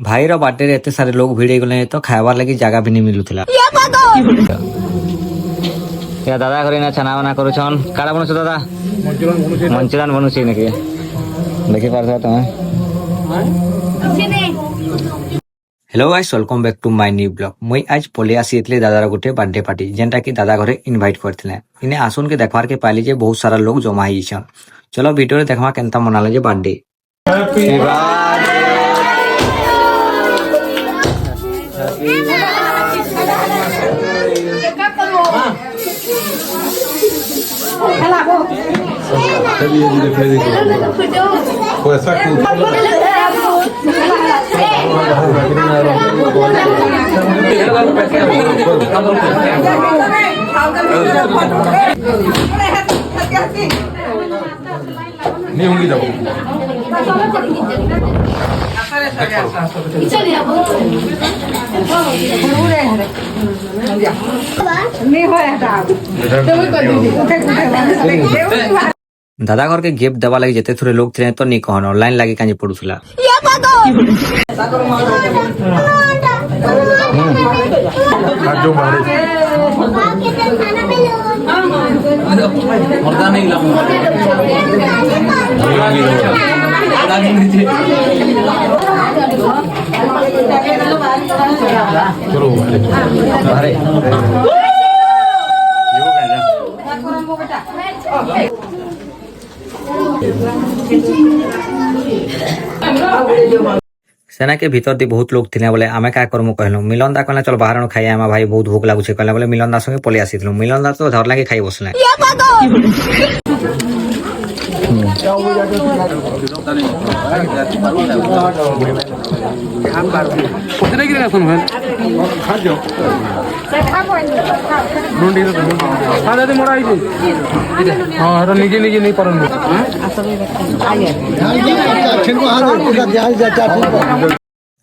भाईर बाटे एते सारे लोग भिड़ गले तो खाइबार लगी जगह भी नहीं मिलुला। या दादा घरे ना छना बना करूछन काड़ा बनछ दादा मंचूरियन बनछ नेकी देखि पारछ तमे। Hello guys welcome back to my new blog. मुई आज पले आसीतले दादार गोटे बर्थडे पार्टी जेनटा कि दादा घरे इनवाइट करथिले। इने आसुन के देखवार के पाइली जे बहुत सारा लोग जमा हिछन। चलो वीडियो रे देखवा केनता मनाले जे बर्थडे। हैप्पी नहीं होंगी जब दादा घर के गिफ्ट देवा लगी जेते थोड़े लोग थे तो नहीं कहन ऑनलाइन लागे कांजे पड़ुसला। सेना के भीतर दी बहुत लोग थे बोले आमे क्या करमु कहलु मिलन दा कहला चल बाहर खाई आमा भाई बहुत भूख लागुछे कहला बोले मिलन दा संगे पले आसीथलु। मिलन दा तो धर लागे खाई बसले।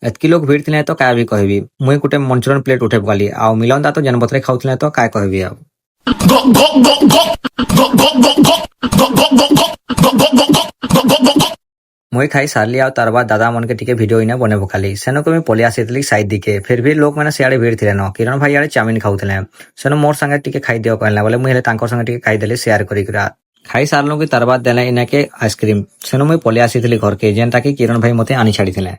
एतकी लोग भीड़ थे तो क्या भी कहबी मुई गोटे मंचूरियन प्लेट उठे गली आ मिलन दा तो जन्मदिन खाऊले तो क्या कहबी। अब मुई खाई सारली आ तार बाद दादा मन के टिके वीडियो इने बने पकाली सेनो को पले आसी साइड दिखे फिर भी लोग मैंने सियाड़े भीड़ थे न किरण भाई आड़े चाउमिन खाऊले सेनो मोर संगे टिके खाई दियो कहला बोले मुई संगे टिके खाई देली शेयर करी खाई सारलु कि तार बाद देले इनाके आइसक्रीम सेनो मुई पले आसी घर के जेनटा कि किरण भाई मते आनी छाड़ी थे।